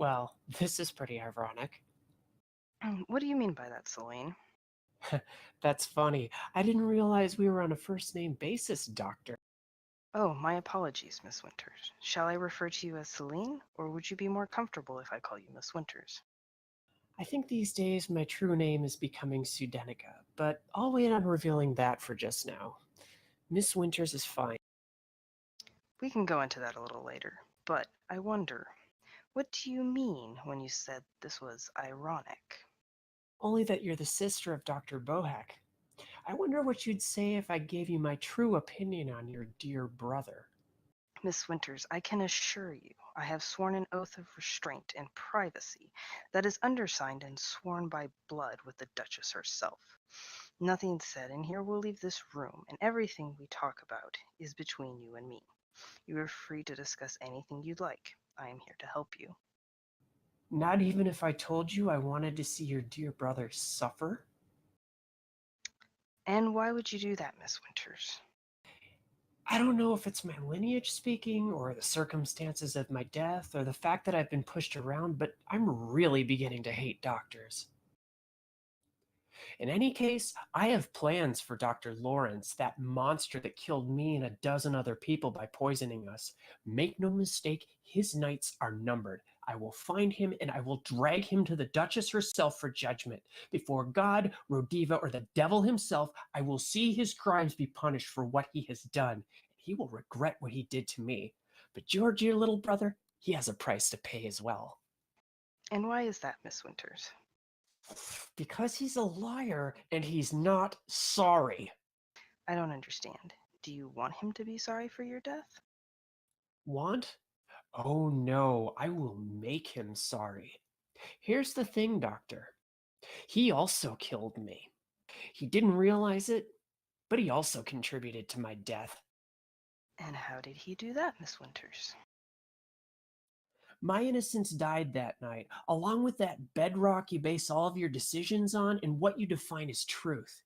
Well, this is pretty ironic. What do you mean by that, Celine? That's funny. I didn't realize we were on a first name basis, Doctor. Oh, my apologies, Miss Winters. Shall I refer to you as Celine, or would you be more comfortable if I call you Miss Winters? I think these days my true name is becoming Sudenica, but I'll wait on revealing that for just now. Miss Winters is fine. We can go into that a little later, but I wonder, what do you mean when you said this was ironic? Only that you're the sister of Dr. Bohak. I wonder what you'd say if I gave you my true opinion on your dear brother. Miss Winters, I can assure you I have sworn an oath of restraint and privacy that is undersigned and sworn by blood with the Duchess herself. Nothing said in here will leave this room, and everything we talk about is between you and me. You are free to discuss anything you'd like. I am here to help you. Not even if I told you I wanted to see your dear brother suffer? And why would you do that, Miss Winters? I don't know if it's my lineage speaking, or the circumstances of my death, or the fact that I've been pushed around, but I'm really beginning to hate doctors. In any case, I have plans for Dr. Lawrence, that monster that killed me and a dozen other people by poisoning us. Make no mistake, his nights are numbered. I will find him and I will drag him to the Duchess herself for judgment. Before God, Rodiva, or the devil himself, I will see his crimes be punished for what he has done. He will regret what he did to me. But your dear little brother, he has a price to pay as well. And why is that, Miss Winters? Because he's a liar and he's not sorry. I don't understand. Do you want him to be sorry for your death? Want? Oh no, I will make him sorry. Here's the thing, Doctor. He also killed me. He didn't realize it, but he also contributed to my death. And how did he do that, Miss Winters? My innocence died that night, along with that bedrock you base all of your decisions on and what you define as truth.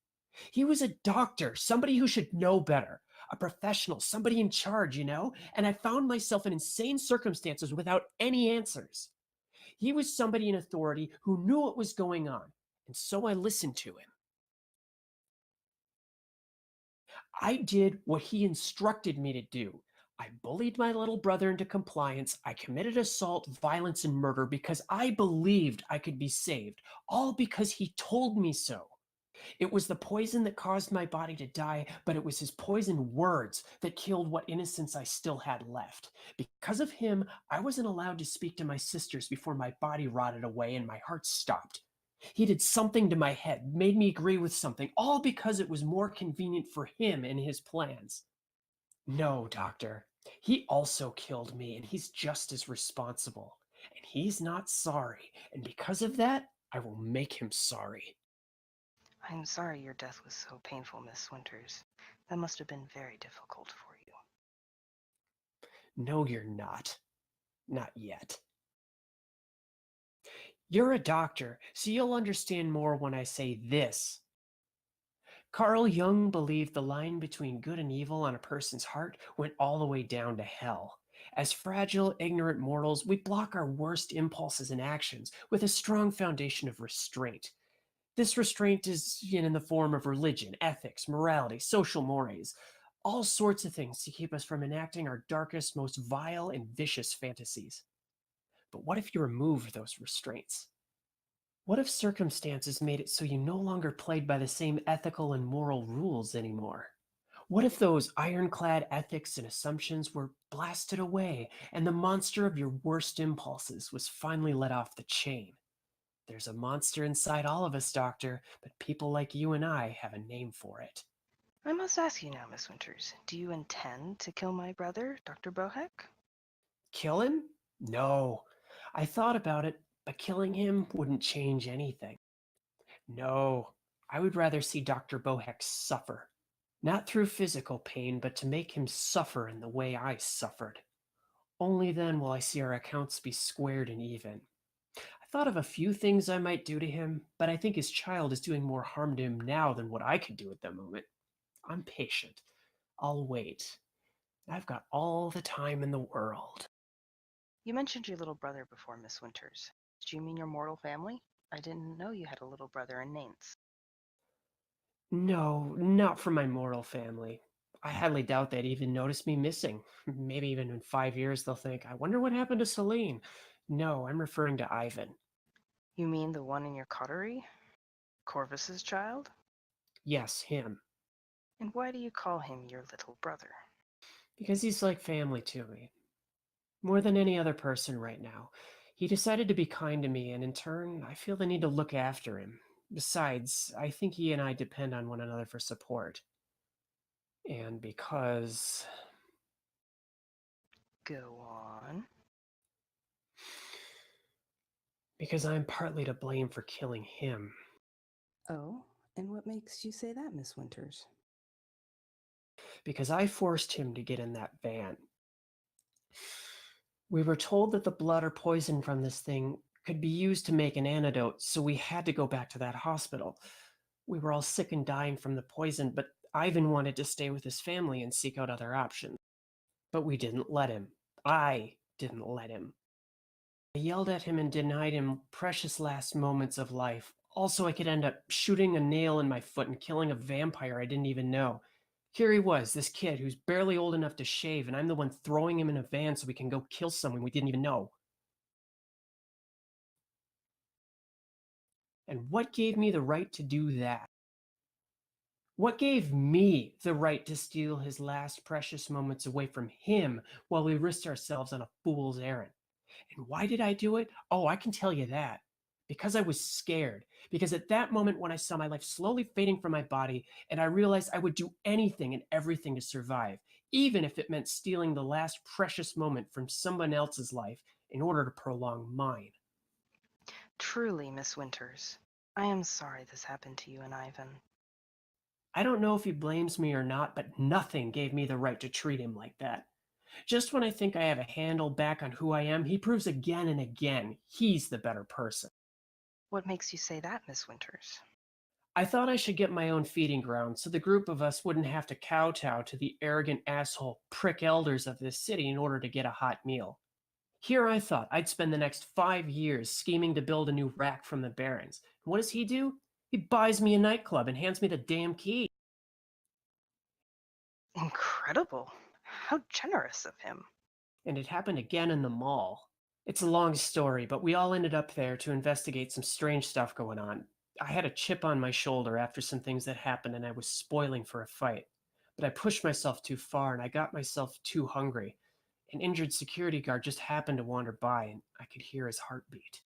He was a doctor, somebody who should know better, a professional, somebody in charge, and I found myself in insane circumstances without any answers. He was somebody in authority who knew what was going on, and so I listened to him. I did what he instructed me to do. I bullied my little brother into compliance. I committed assault, violence, and murder because I believed I could be saved, all because he told me so. It was the poison that caused my body to die, but it was his poisoned words that killed what innocence I still had left. Because of him, I wasn't allowed to speak to my sisters before my body rotted away and my heart stopped. He did something to my head, made me agree with something, all because it was more convenient for him and his plans. No, Doctor. He also killed me, and he's just as responsible. And he's not sorry, and because of that, I will make him sorry. I'm sorry your death was so painful, Miss Winters. That must have been very difficult for you. No, you're not. Not yet. You're a doctor, so you'll understand more when I say this. Carl Jung believed the line between good and evil on a person's heart went all the way down to hell. As fragile, ignorant mortals, we block our worst impulses and actions with a strong foundation of restraint. This restraint is in the form of religion, ethics, morality, social mores, all sorts of things to keep us from enacting our darkest, most vile, and vicious fantasies. But what if you removed those restraints? What if circumstances made it so you no longer played by the same ethical and moral rules anymore? What if those ironclad ethics and assumptions were blasted away and the monster of your worst impulses was finally let off the chain? There's a monster inside all of us, Doctor, but people like you and I have a name for it. I must ask you now, Miss Winters, do you intend to kill my brother, Dr. Bohek? Kill him? No. I thought about it, but killing him wouldn't change anything. No, I would rather see Dr. Bohek suffer. Not through physical pain, but to make him suffer in the way I suffered. Only then will I see our accounts be squared and even. I thought of a few things I might do to him, but I think his child is doing more harm to him now than what I could do at the moment. I'm patient. I'll wait. I've got all the time in the world. You mentioned your little brother before, Miss Winters. Did you mean your mortal family? I didn't know you had a little brother in Nantes. No, not from my mortal family. I highly doubt they'd even notice me missing. Maybe even in 5 years they'll think, I wonder what happened to Celine. No, I'm referring to Ivan. You mean the one in your coterie? Corvus's child? Yes, him. And why do you call him your little brother? Because he's like family to me. More than any other person right now. He decided to be kind to me, and in turn, I feel the need to look after him. Besides, I think he and I depend on one another for support. And Go on. because I'm partly to blame for killing him. Oh, and what makes you say that, Miss Winters? Because I forced him to get in that van. We were told that the blood or poison from this thing could be used to make an antidote, so we had to go back to that hospital. We were all sick and dying from the poison, but Ivan wanted to stay with his family and seek out other options. But we didn't let him. I didn't let him. I yelled at him and denied him precious last moments of life. Also, I could end up shooting a nail in my foot and killing a vampire I didn't even know. Here he was, this kid who's barely old enough to shave, and I'm the one throwing him in a van so we can go kill someone we didn't even know. And what gave me the right to do that? What gave me the right to steal his last precious moments away from him while we risked ourselves on a fool's errand? And why did I do it? Oh, I can tell you that. Because I was scared. Because at that moment, when I saw my life slowly fading from my body, and I realized I would do anything and everything to survive, even if it meant stealing the last precious moment from someone else's life in order to prolong mine. Truly, Miss Winters, I am sorry this happened to you and Ivan. I don't know if he blames me or not, but nothing gave me the right to treat him like that. Just when I think I have a handle back on who I am, he proves again and again he's the better person. What makes you say that, Miss Winters? I thought I should get my own feeding ground so the group of us wouldn't have to kowtow to the arrogant asshole prick elders of this city in order to get a hot meal. Here I thought I'd spend the next 5 years scheming to build a new rack from the barons. And what does he do? He buys me a nightclub and hands me the damn key. Incredible. How generous of him. And it happened again in the mall. It's a long story, but we all ended up there to investigate some strange stuff going on. I had a chip on my shoulder after some things that happened, and I was spoiling for a fight. But I pushed myself too far, and I got myself too hungry. An injured security guard just happened to wander by, and I could hear his heartbeat.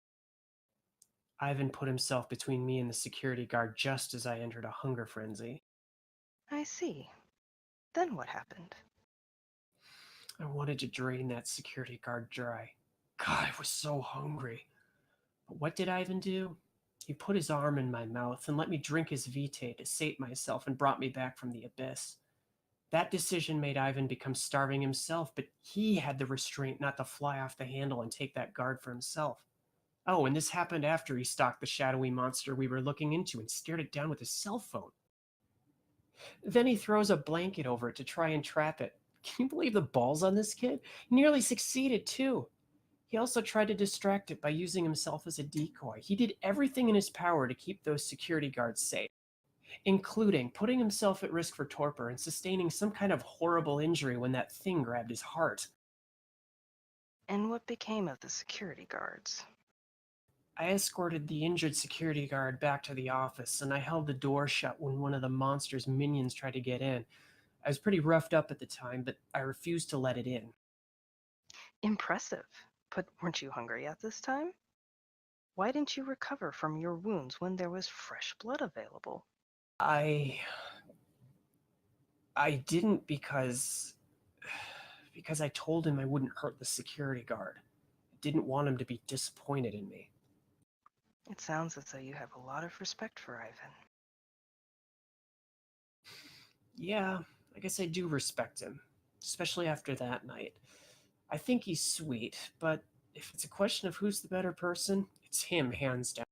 Ivan put himself between me and the security guard just as I entered a hunger frenzy. I see. Then what happened? I wanted to drain that security guard dry. God, I was so hungry. But what did Ivan do? He put his arm in my mouth and let me drink his vitae to sate myself and brought me back from the abyss. That decision made Ivan become starving himself, but he had the restraint not to fly off the handle and take that guard for himself. Oh, and this happened after he stalked the shadowy monster we were looking into and stared it down with his cell phone. Then he throws a blanket over it to try and trap it. Can you believe the balls on this kid? He nearly succeeded, too. He also tried to distract it by using himself as a decoy. He did everything in his power to keep those security guards safe, including putting himself at risk for torpor and sustaining some kind of horrible injury when that thing grabbed his heart. And what became of the security guards? I escorted the injured security guard back to the office, and I held the door shut when one of the monster's minions tried to get in. I was pretty roughed up at the time, but I refused to let it in. Impressive. But weren't you hungry at this time? Why didn't you recover from your wounds when there was fresh blood available? I I didn't because I told him I wouldn't hurt the security guard. I didn't want him to be disappointed in me. It sounds as though you have a lot of respect for Ivan. Yeah, I guess I do respect him, especially after that night. I think he's sweet, but if it's a question of who's the better person, it's him, hands down.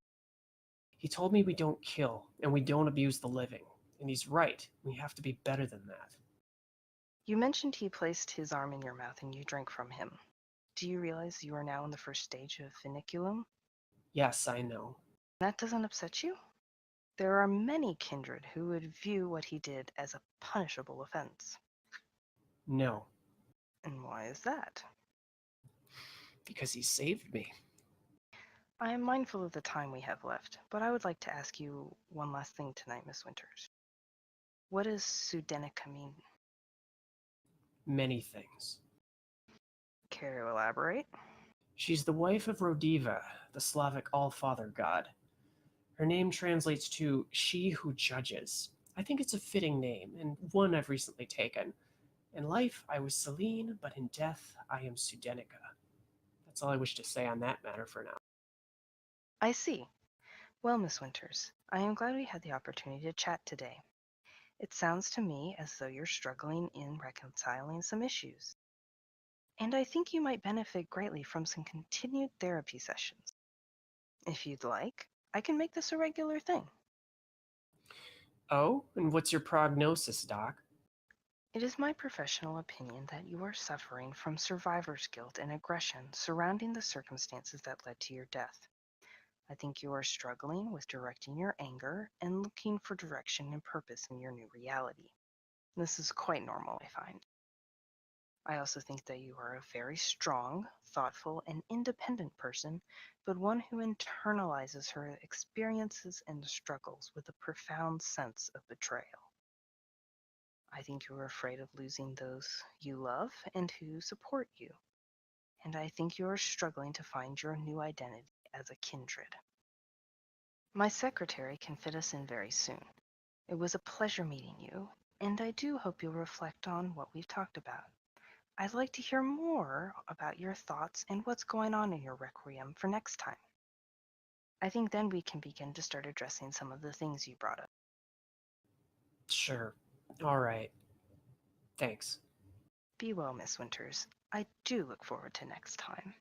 He told me we don't kill and we don't abuse the living, and he's right. We have to be better than that. You mentioned he placed his arm in your mouth and you drank from him. Do you realize you are now in the first stage of finiculum? Yes, I know. That doesn't upset you? There are many kindred who would view what he did as a punishable offense. No, And why is that? because he saved me. I am mindful of the time we have left, but I would like to ask you one last thing tonight, Miss Winters. What does Sudenica mean? Many things. Care to elaborate? She's the wife of Rodiva, the Slavic all-father god. Her name translates to she who judges. I think it's a fitting name, and one I've recently taken. In life, I was Celine, but in death, I am Sudenica. That's all I wish to say on that matter for now. I see. Well, Miss Winters, I am glad we had the opportunity to chat today. It sounds to me as though you're struggling in reconciling some issues. And I think you might benefit greatly from some continued therapy sessions. If you'd like, I can make this a regular thing. Oh, and what's your prognosis, Doc? It is my professional opinion that you are suffering from survivor's guilt and aggression surrounding the circumstances that led to your death. I think you are struggling with directing your anger and looking for direction and purpose in your new reality. This is quite normal, I find. I also think that you are a very strong, thoughtful, and independent person, but one who internalizes her experiences and struggles with a profound sense of betrayal. I think you are afraid of losing those you love and who support you, and I think you are struggling to find your new identity as a kindred. My secretary can fit us in very soon. It was a pleasure meeting you, and I do hope you'll reflect on what we've talked about. I'd like to hear more about your thoughts and what's going on in your requiem for next time. I think then we can begin to start addressing some of the things you brought up. Sure. All right. Thanks. Be well, Miss Winters. I do look forward to next time.